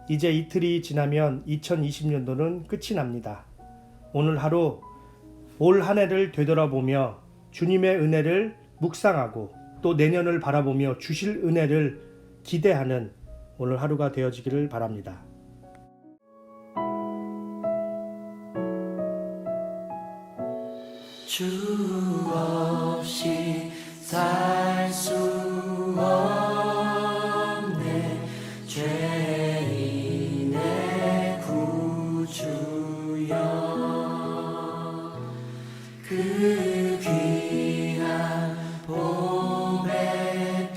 이제 이틀이 지나면 2020년도는 끝이 납니다. 오늘 하루 올 한 해를 되돌아보며 주님의 은혜를 묵상하고 또 내년을 바라보며 주실 은혜를 기대하는 오늘 하루가 되어지기를 바랍니다. 주 없이 살 수 없네 죄인의 구주여 그 귀한 보배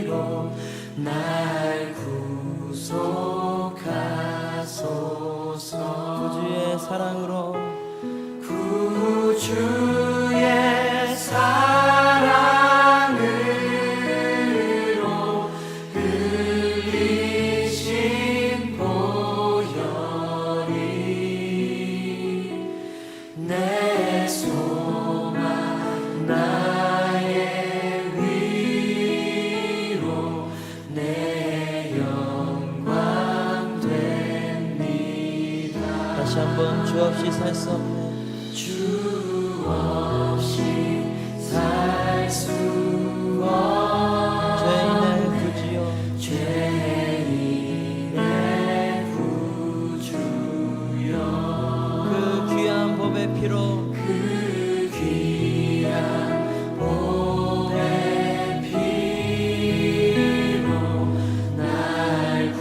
피로 날 구속하소서 구주의 사랑으로 구주의 사랑으로 흘리신 보혈이 내 소망 나의 위로 내 영광 됩니다. 다시 한번 주 없이 살 수 없네 주 없이 살 수 없네 죄인의 구주여 그 귀한 법의 피로 그 귀한 보배 피로 날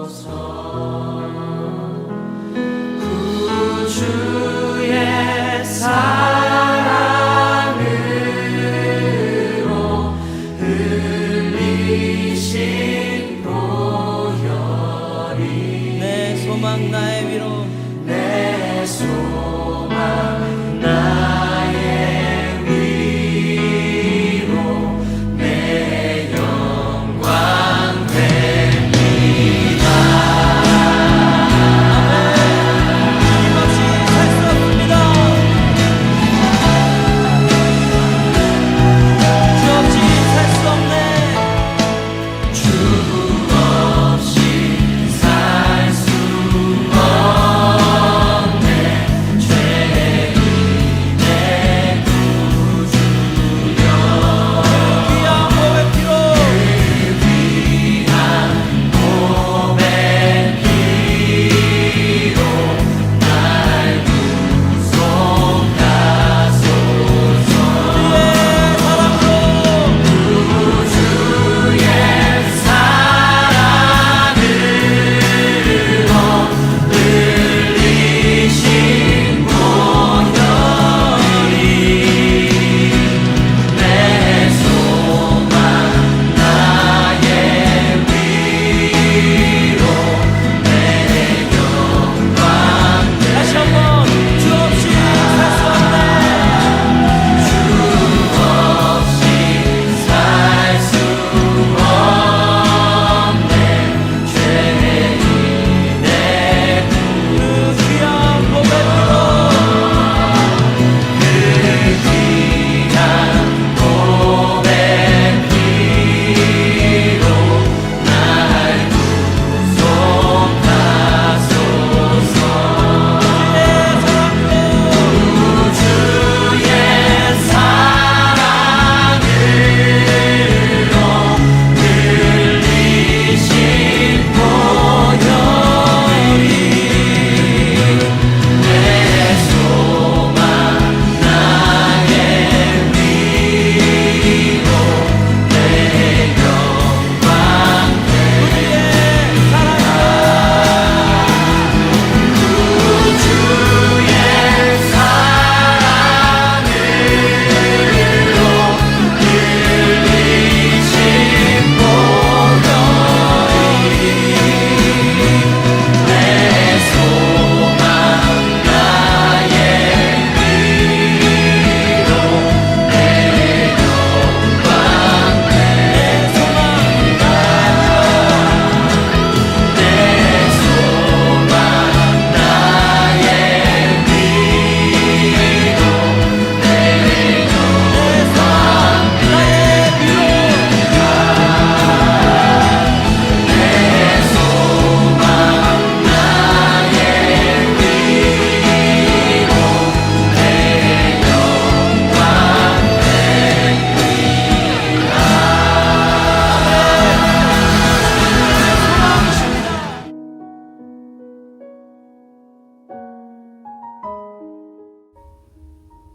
구속하소서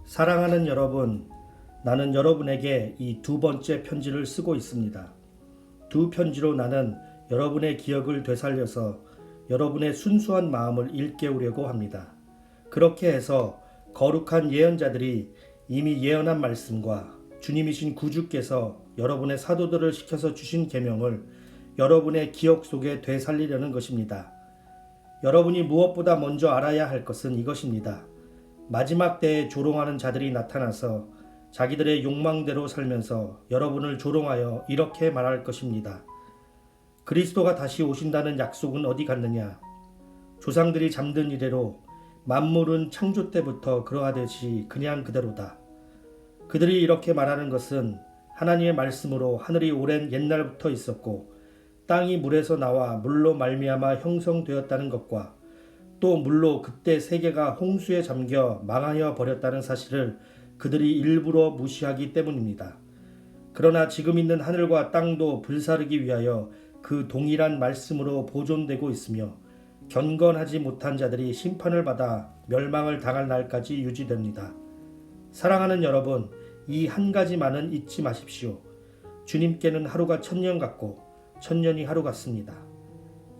사랑하는 여러분, 나는 여러분에게 이 두 번째 편지를 쓰고 있습니다. 두 편지로 나는 여러분의 기억을 되살려서 여러분의 순수한 마음을 일깨우려고 합니다. 그렇게 해서 거룩한 예언자들이 이미 예언한 말씀과 주님이신 구주께서 여러분의 사도들을 시켜서 주신 계명을 여러분의 기억 속에 되살리려는 것입니다. 여러분이 무엇보다 먼저 알아야 할 것은 이것입니다. 마지막 때에 조롱하는 자들이 나타나서 자기들의 욕망대로 살면서 여러분을 조롱하여 이렇게 말할 것입니다. 그리스도가 다시 오신다는 약속은 어디 갔느냐? 조상들이 잠든 이래로 만물은 창조 때부터 그러하듯이 그냥 그대로다. 그들이 이렇게 말하는 것은 하나님의 말씀으로 하늘이 오랜 옛날부터 있었고 땅이 물에서 나와 물로 말미암아 형성되었다는 것과 또 물로 그때 세계가 홍수에 잠겨 망하여 버렸다는 사실을 그들이 일부러 무시하기 때문입니다. 그러나 지금 있는 하늘과 땅도 불사르기 위하여 그 동일한 말씀으로 보존되고 있으며 경건하지 못한 자들이 심판을 받아 멸망을 당할 날까지 유지됩니다. 사랑하는 여러분, 이 한 가지만은 잊지 마십시오. 주님께는 하루가 1000년 같고 1000년이 하루 같습니다.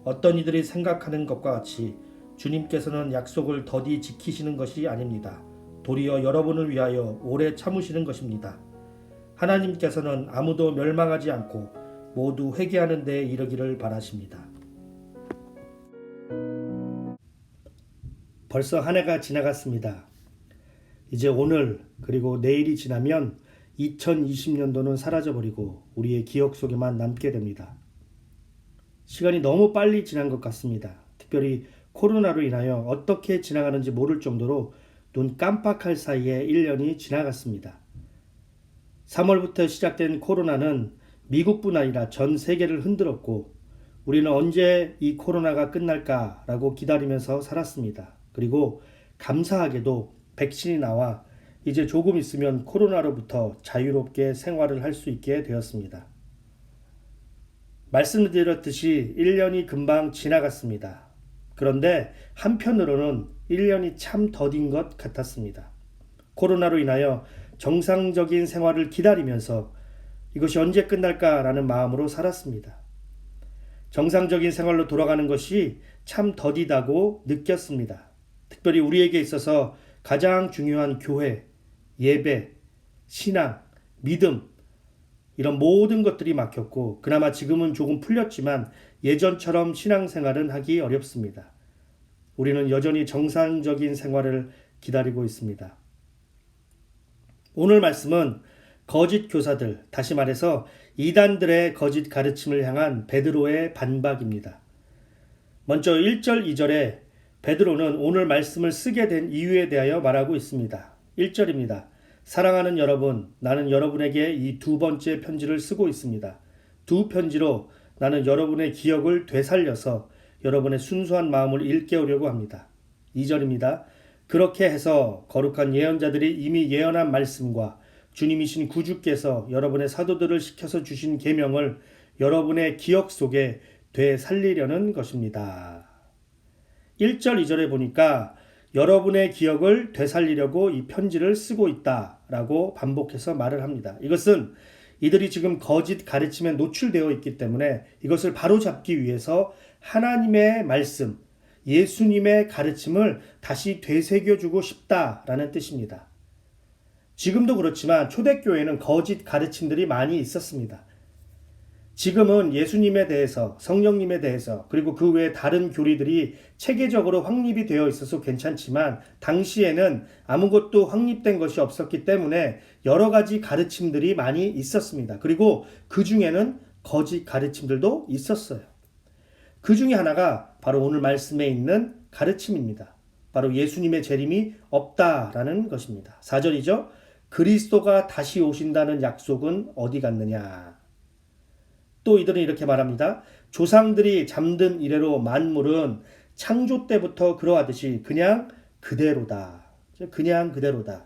어떤 이들이 생각하는 것과 같이 주님께서는 약속을 더디 지키시는 것이 아닙니다. 도리어 여러분을 위하여 오래 참으시는 것입니다. 하나님께서는 아무도 멸망하지 않고 모두 회개하는 데에 이르기를 바라십니다. 벌써 한 해가 지나갔습니다. 이제 오늘 그리고 내일이 지나면 2020년도는 사라져버리고 우리의 기억 속에만 남게 됩니다. 시간이 너무 빨리 지난 것 같습니다. 특별히 코로나로 인하여 어떻게 지나가는지 모를 정도로 눈 깜빡할 사이에 1년이 지나갔습니다. 3월부터 시작된 코로나는 미국뿐 아니라 전 세계를 흔들었고 우리는 언제 이 코로나가 끝날까라고 기다리면서 살았습니다. 그리고 감사하게도 백신이 나와 이제 조금 있으면 코로나로부터 자유롭게 생활을 할 수 있게 되었습니다. 말씀드렸듯이 1년이 금방 지나갔습니다. 그런데 한편으로는 1년이 참 더딘 것 같았습니다. 코로나로 인하여 정상적인 생활을 기다리면서 이것이 언제 끝날까라는 마음으로 살았습니다. 정상적인 생활로 돌아가는 것이 참 더디다고 느꼈습니다. 특별히 우리에게 있어서 가장 중요한 교회, 예배, 신앙, 믿음 이런 모든 것들이 막혔고 그나마 지금은 조금 풀렸지만 예전처럼 신앙생활은 하기 어렵습니다. 우리는 여전히 정상적인 생활을 기다리고 있습니다. 오늘 말씀은 거짓 교사들, 다시 말해서 이단들의 거짓 가르침을 향한 베드로의 반박입니다. 먼저 1절, 2절에 베드로는 오늘 말씀을 쓰게 된 이유에 대하여 말하고 있습니다. 1절입니다. 사랑하는 여러분, 나는 여러분에게 이 두 번째 편지를 쓰고 있습니다. 두 편지로 나는 여러분의 기억을 되살려서 여러분의 순수한 마음을 일깨우려고 합니다. 2절입니다. 그렇게 해서 거룩한 예언자들이 이미 예언한 말씀과 주님이신 구주께서 여러분의 사도들을 시켜서 주신 계명을 여러분의 기억 속에 되살리려는 것입니다. 1절, 2절에 보니까 여러분의 기억을 되살리려고 이 편지를 쓰고 있다라고 반복해서 말을 합니다. 이것은 이들이 지금 거짓 가르침에 노출되어 있기 때문에 이것을 바로잡기 위해서 하나님의 말씀, 예수님의 가르침을 다시 되새겨주고 싶다라는 뜻입니다. 지금도 그렇지만 초대교회는 거짓 가르침들이 많이 있었습니다. 지금은 예수님에 대해서, 성령님에 대해서, 그리고 그 외에 다른 교리들이 체계적으로 확립이 되어 있어서 괜찮지만 당시에는 아무것도 확립된 것이 없었기 때문에 여러 가지 가르침들이 많이 있었습니다. 그리고 그 중에는 거짓 가르침들도 있었어요. 그 중에 하나가 바로 오늘 말씀에 있는 가르침입니다. 바로 예수님의 재림이 없다라는 것입니다. 4절이죠. 그리스도가 다시 오신다는 약속은 어디 갔느냐. 또 이들은 이렇게 말합니다. 조상들이 잠든 이래로 만물은 창조 때부터 그러하듯이 그냥 그대로다. 그냥 그대로다.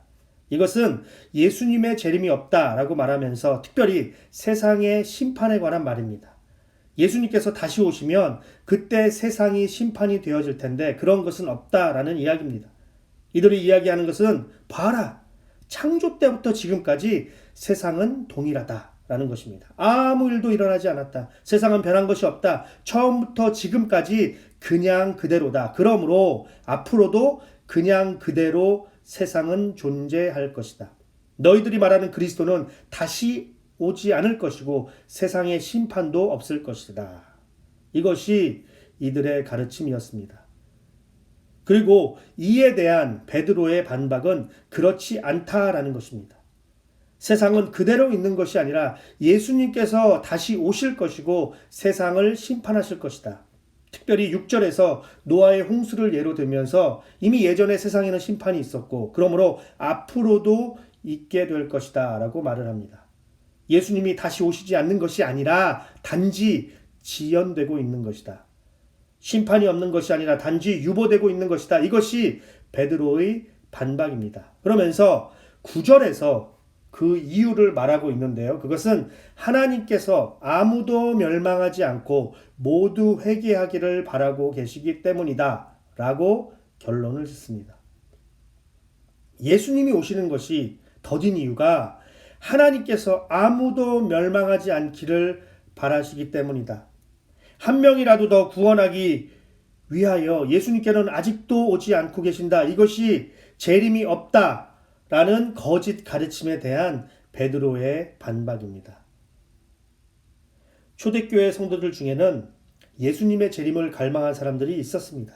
이것은 예수님의 재림이 없다라고 말하면서 특별히 세상의 심판에 관한 말입니다. 예수님께서 다시 오시면 그때 세상이 심판이 되어질 텐데 그런 것은 없다라는 이야기입니다. 이들이 이야기하는 것은 봐라. 창조 때부터 지금까지 세상은 동일하다라는 것입니다. 아무 일도 일어나지 않았다. 세상은 변한 것이 없다. 처음부터 지금까지 그냥 그대로다. 그러므로 앞으로도 그냥 그대로 세상은 존재할 것이다. 너희들이 말하는 그리스도는 다시 오지 않을 것이고 세상의 심판도 없을 것이다. 이것이 이들의 가르침이었습니다. 그리고 이에 대한 베드로의 반박은 그렇지 않다라는 것입니다. 세상은 그대로 있는 것이 아니라 예수님께서 다시 오실 것이고 세상을 심판하실 것이다. 특별히 6절에서 노아의 홍수를 예로 들면서 이미 예전에 세상에는 심판이 있었고 그러므로 앞으로도 있게 될 것이다 라고 말을 합니다. 예수님이 다시 오시지 않는 것이 아니라 단지 지연되고 있는 것이다. 심판이 없는 것이 아니라 단지 유보되고 있는 것이다. 이것이 베드로의 반박입니다. 그러면서 9절에서 그 이유를 말하고 있는데요. 그것은 하나님께서 아무도 멸망하지 않고 모두 회개하기를 바라고 계시기 때문이다 라고 결론을 짓습니다. 예수님이 오시는 것이 더딘 이유가 하나님께서 아무도 멸망하지 않기를 바라시기 때문이다. 한 명이라도 더 구원하기 위하여 예수님께는 아직도 오지 않고 계신다. 이것이 재림이 없다라는 거짓 가르침에 대한 베드로의 반박입니다. 초대교회 성도들 중에는 예수님의 재림을 갈망한 사람들이 있었습니다.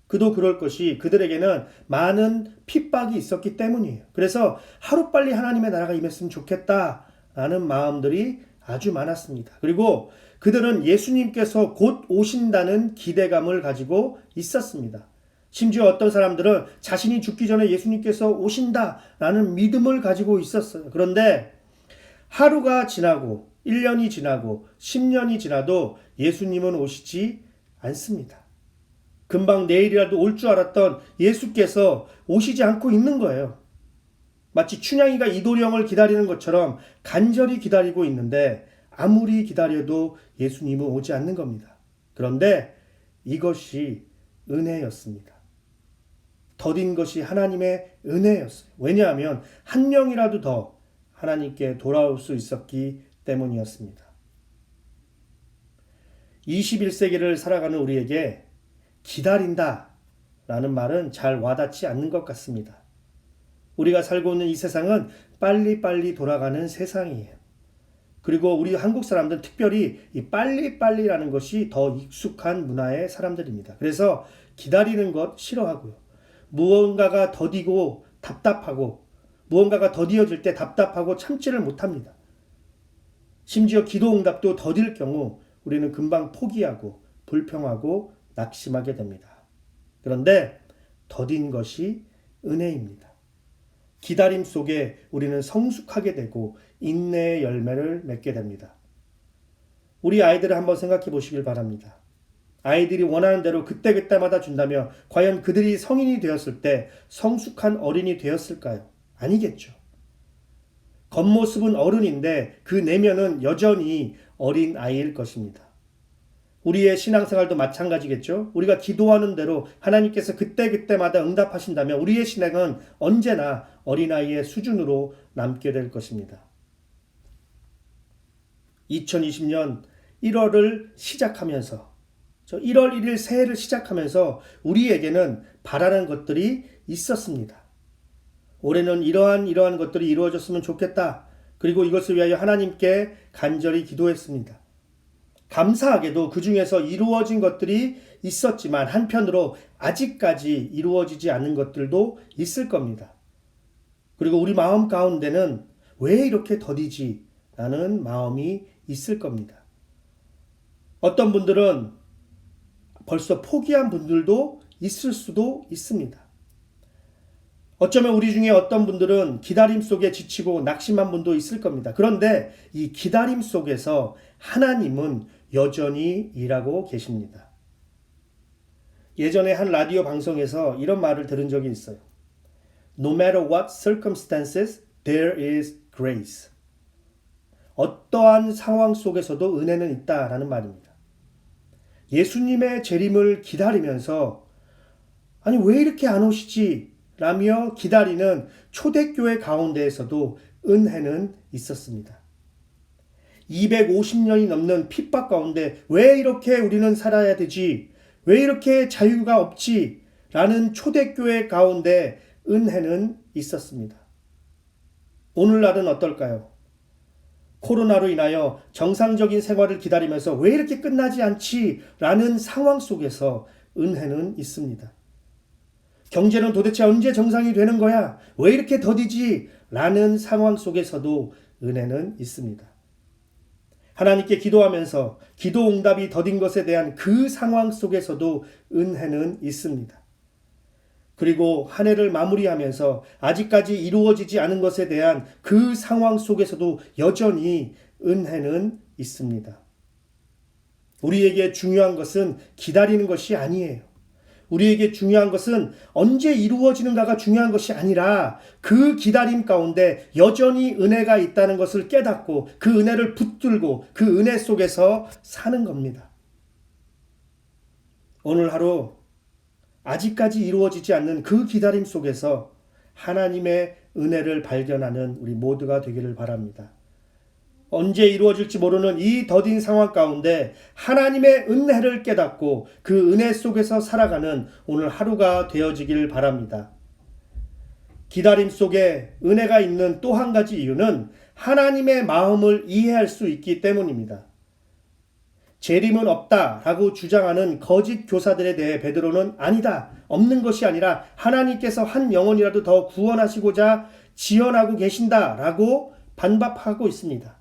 그도 그럴 것이 그들에게는 많은 핍박이 있었기 때문이에요. 그래서 하루빨리 하나님의 나라가 임했으면 좋겠다라는 마음들이 아주 많았습니다. 그리고 그들은 예수님께서 곧 오신다는 기대감을 가지고 있었습니다. 심지어 어떤 사람들은 자신이 죽기 전에 예수님께서 오신다라는 믿음을 가지고 있었어요. 그런데 하루가 지나고 1년이 지나고 10년이 지나도 예수님은 오시지 않습니다. 금방 내일이라도 올 줄 알았던 예수께서 오시지 않고 있는 거예요. 마치 춘향이가 이도령을 기다리는 것처럼 간절히 기다리고 있는데 아무리 기다려도 예수님은 오지 않는 겁니다. 그런데 이것이 은혜였습니다. 더딘 것이 하나님의 은혜였어요. 왜냐하면 한 명이라도 더 하나님께 돌아올 수 있었기 때문이었습니다. 21세기를 살아가는 우리에게 기다린다 라는 말은 잘 와닿지 않는 것 같습니다. 우리가 살고 있는 이 세상은 빨리빨리 돌아가는 세상이에요. 그리고 우리 한국 사람들은 특별히 이 빨리빨리라는 것이 더 익숙한 문화의 사람들입니다. 그래서 기다리는 것 싫어하고요. 무언가가 더디고 답답하고 무언가가 더디어질 때 답답하고 참지를 못합니다. 심지어 기도 응답도 더딜 경우 우리는 금방 포기하고 불평하고 낙심하게 됩니다. 그런데 더딘 것이 은혜입니다. 기다림 속에 우리는 성숙하게 되고 인내의 열매를 맺게 됩니다. 우리 아이들을 한번 생각해 보시길 바랍니다. 아이들이 원하는 대로 그때그때마다 준다면 과연 그들이 성인이 되었을 때 성숙한 어린이 되었을까요? 아니겠죠. 겉모습은 어른인데 그 내면은 여전히 어린 아이일 것입니다. 우리의 신앙생활도 마찬가지겠죠. 우리가 기도하는 대로 하나님께서 그때그때마다 응답하신다면 우리의 신앙은 언제나 어린아이의 수준으로 남게 될 것입니다. 2020년 1월을 시작하면서 1월 1일 새해를 시작하면서 우리에게는 바라는 것들이 있었습니다. 올해는 이러한 것들이 이루어졌으면 좋겠다. 그리고 이것을 위하여 하나님께 간절히 기도했습니다. 감사하게도 그 중에서 이루어진 것들이 있었지만 한편으로 아직까지 이루어지지 않은 것들도 있을 겁니다. 그리고 우리 마음 가운데는 왜 이렇게 더디지? 라는 마음이 있을 겁니다. 어떤 분들은 벌써 포기한 분들도 있을 수도 있습니다. 어쩌면 우리 중에 어떤 분들은 기다림 속에 지치고 낙심한 분도 있을 겁니다. 그런데 이 기다림 속에서 하나님은 여전히 일하고 계십니다. 예전에 한 라디오 방송에서 이런 말을 들은 적이 있어요. No matter what circumstances, there is grace. 어떠한 상황 속에서도 은혜는 있다라는 말입니다. 예수님의 재림을 기다리면서 아니 왜 이렇게 안 오시지? 라며 기다리는 초대교회 가운데에서도 은혜는 있었습니다. 250년이 넘는 핍박 가운데 왜 이렇게 우리는 살아야 되지? 왜 이렇게 자유가 없지? 라는 초대교회 가운데 은혜는 있었습니다. 오늘날은 어떨까요? 코로나로 인하여 정상적인 생활을 기다리면서 왜 이렇게 끝나지 않지? 라는 상황 속에서 은혜는 있습니다. 경제는 도대체 언제 정상이 되는 거야? 왜 이렇게 더디지? 라는 상황 속에서도 은혜는 있습니다. 하나님께 기도하면서 기도 응답이 더딘 것에 대한 그 상황 속에서도 은혜는 있습니다. 그리고 한 해를 마무리하면서 아직까지 이루어지지 않은 것에 대한 그 상황 속에서도 여전히 은혜는 있습니다. 우리에게 중요한 것은 기다리는 것이 아니에요. 우리에게 중요한 것은 언제 이루어지는가가 중요한 것이 아니라 그 기다림 가운데 여전히 은혜가 있다는 것을 깨닫고 그 은혜를 붙들고 그 은혜 속에서 사는 겁니다. 오늘 하루 아직까지 이루어지지 않는 그 기다림 속에서 하나님의 은혜를 발견하는 우리 모두가 되기를 바랍니다. 언제 이루어질지 모르는 이 더딘 상황 가운데 하나님의 은혜를 깨닫고 그 은혜 속에서 살아가는 오늘 하루가 되어지길 바랍니다. 기다림 속에 은혜가 있는 또 한 가지 이유는 하나님의 마음을 이해할 수 있기 때문입니다. 재림은 없다라고 주장하는 거짓 교사들에 대해 베드로는 아니다, 없는 것이 아니라 하나님께서 한 영혼이라도 더 구원하시고자 지원하고 계신다라고 반박하고 있습니다.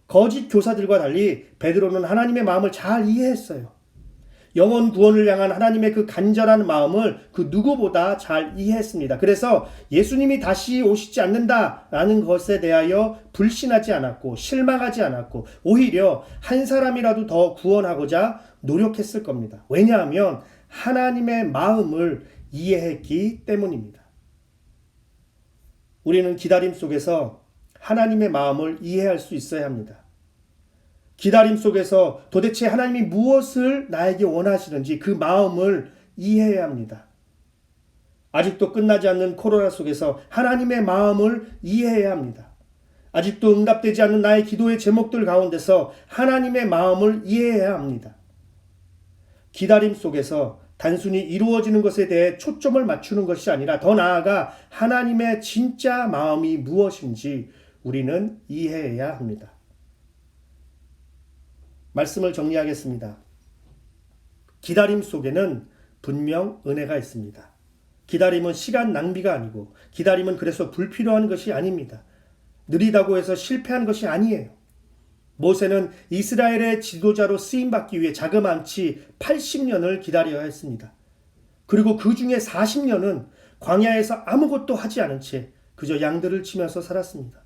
거짓 교사들과 달리 베드로는 하나님의 마음을 잘 이해했어요. 영혼 구원을 향한 하나님의 그 간절한 마음을 그 누구보다 잘 이해했습니다. 그래서 예수님이 다시 오시지 않는다라는 것에 대하여 불신하지 않았고 실망하지 않았고 오히려 한 사람이라도 더 구원하고자 노력했을 겁니다. 왜냐하면 하나님의 마음을 이해했기 때문입니다. 우리는 기다림 속에서 하나님의 마음을 이해할 수 있어야 합니다. 기다림 속에서 도대체 하나님이 무엇을 나에게 원하시는지 그 마음을 이해해야 합니다. 아직도 끝나지 않는 코로나 속에서 하나님의 마음을 이해해야 합니다. 아직도 응답되지 않는 나의 기도의 제목들 가운데서 하나님의 마음을 이해해야 합니다. 기다림 속에서 단순히 이루어지는 것에 대해 초점을 맞추는 것이 아니라 더 나아가 하나님의 진짜 마음이 무엇인지 우리는 이해해야 합니다. 말씀을 정리하겠습니다. 기다림 속에는 분명 은혜가 있습니다. 기다림은 시간 낭비가 아니고 기다림은 그래서 불필요한 것이 아닙니다. 느리다고 해서 실패한 것이 아니에요. 모세는 이스라엘의 지도자로 쓰임받기 위해 자그만치 80년을 기다려야 했습니다. 그리고 그 중에 40년은 광야에서 아무것도 하지 않은 채 그저 양들을 치면서 살았습니다.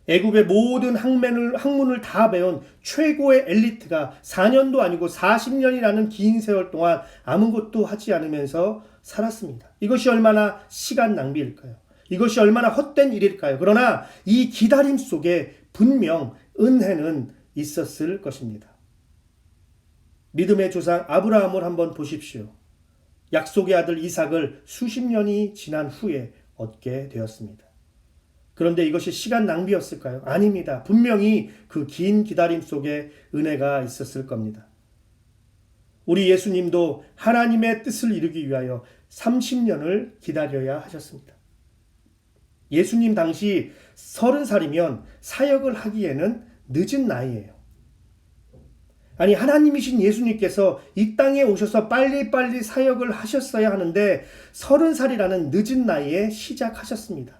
애굽의 모든 학문을 다 배운 최고의 엘리트가 4년도 아니고 40년이라는 긴 세월 동안 아무것도 하지 않으면서 살았습니다. 이것이 얼마나 시간 낭비일까요? 이것이 얼마나 헛된 일일까요? 그러나 이 기다림 속에 분명 은혜는 있었을 것입니다. 믿음의 조상 아브라함을 한번 보십시오. 약속의 아들 이삭을 수십 년이 지난 후에 얻게 되었습니다. 그런데 이것이 시간 낭비였을까요? 아닙니다. 분명히 그 긴 기다림 속에 은혜가 있었을 겁니다. 우리 예수님도 하나님의 뜻을 이루기 위하여 30년을 기다려야 하셨습니다. 예수님 당시 30살이면 사역을 하기에는 늦은 나이예요. 아니 하나님이신 예수님께서 이 땅에 오셔서 빨리빨리 사역을 하셨어야 하는데 30살이라는 늦은 나이에 시작하셨습니다.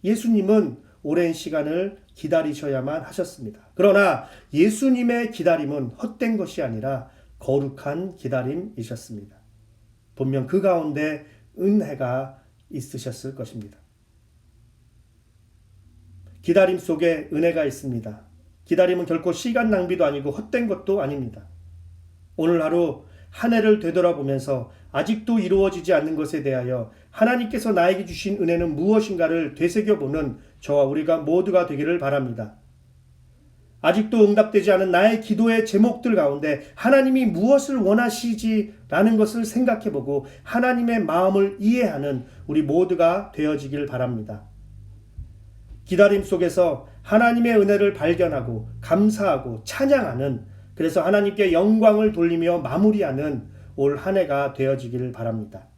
예수님은 오랜 시간을 기다리셔야만 하셨습니다. 그러나 예수님의 기다림은 헛된 것이 아니라 거룩한 기다림이셨습니다. 분명 그 가운데 은혜가 있으셨을 것입니다. 기다림 속에 은혜가 있습니다. 기다림은 결코 시간 낭비도 아니고 헛된 것도 아닙니다. 오늘 하루 한 해를 되돌아보면서 아직도 이루어지지 않는 것에 대하여 하나님께서 나에게 주신 은혜는 무엇인가를 되새겨보는 저와 우리가 모두가 되기를 바랍니다. 아직도 응답되지 않은 나의 기도의 제목들 가운데 하나님이 무엇을 원하시지라는 것을 생각해보고 하나님의 마음을 이해하는 우리 모두가 되어지길 바랍니다. 기다림 속에서 하나님의 은혜를 발견하고 감사하고 찬양하는, 그래서 하나님께 영광을 돌리며 마무리하는 올 한 해가 되어지길 바랍니다.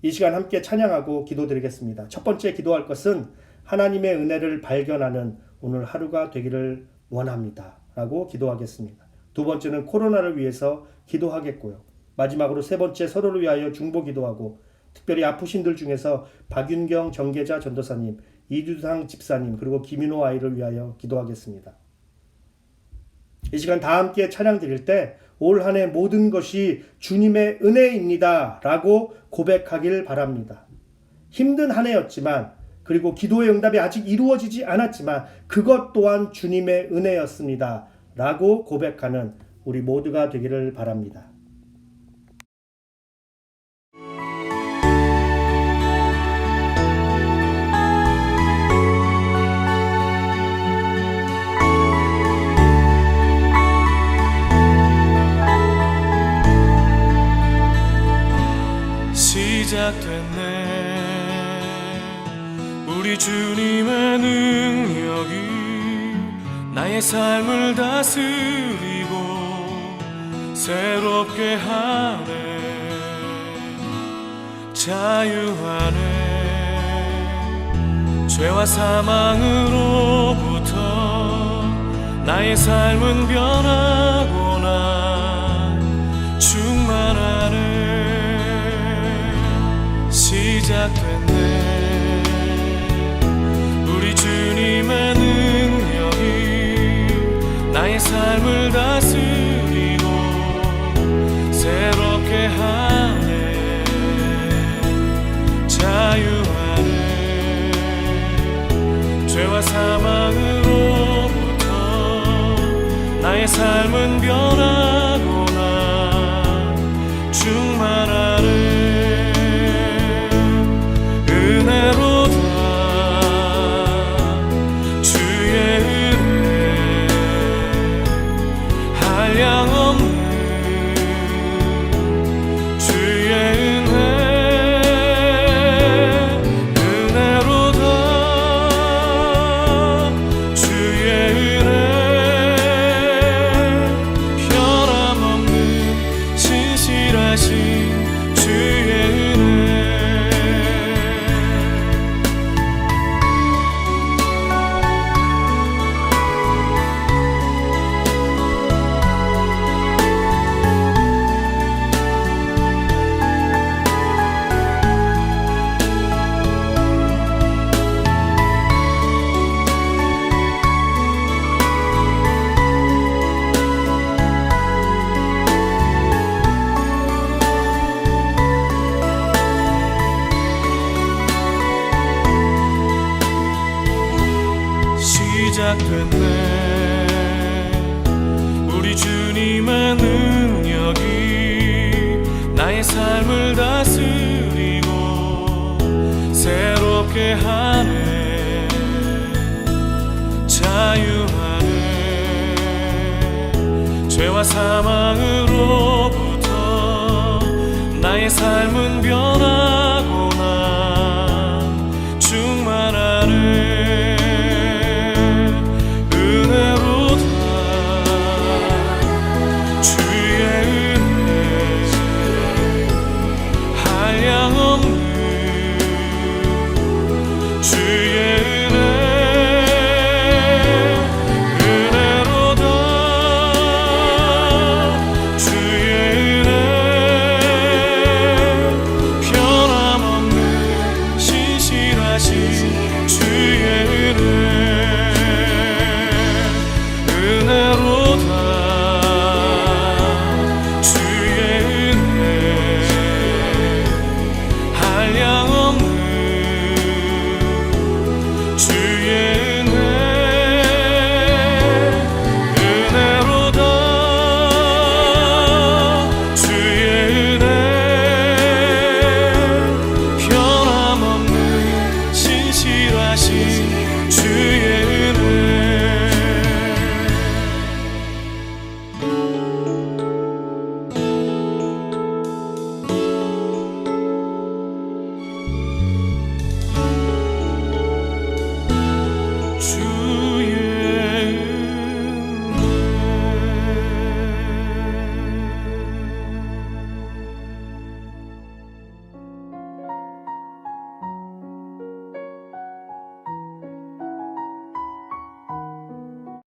이 시간 함께 찬양하고 기도드리겠습니다. 첫 번째 기도할 것은 하나님의 은혜를 발견하는 오늘 하루가 되기를 원합니다 라고 기도하겠습니다. 두 번째는 코로나를 위해서 기도하겠고요. 마지막으로 세 번째 서로를 위하여 중보 기도하고, 특별히 아프신 들 중에서 박윤경 정계자 전도사님, 이두상 집사님, 그리고 김인호 아이를 위하여 기도하겠습니다. 이 시간 다 함께 찬양 드릴 때 올 한 해 모든 것이 주님의 은혜입니다 라고 고백하길 바랍니다. 힘든 한 해였지만, 그리고 기도의 응답이 아직 이루어지지 않았지만 그것 또한 주님의 은혜였습니다 라고 고백하는 우리 모두가 되기를 바랍니다. 시작됐네. 우리 주님의 능력이 나의 삶을 다스리고 새롭게 하네. 자유하네. 죄와 사망으로부터 나의 삶은 변하고나 충만하네. 시작됐네. 우리 주님의 능력이 나의 삶을 다스리고 새롭게 하네. 자유하네. 죄와 사망으로부터 나의 삶은 변하고나 충만하네. 은혜로다 주의 은혜 한량없는 주의 은혜. 은혜로다 주의 은혜 변함없는 신실하신 주의 은혜. 시작됐네. 우리 주님의 능력이 나의 삶을 다스리고 새롭게 하네. 자유하네. 죄와 사망으로부터 나의 삶은 변하고나 충만하네. 신실하신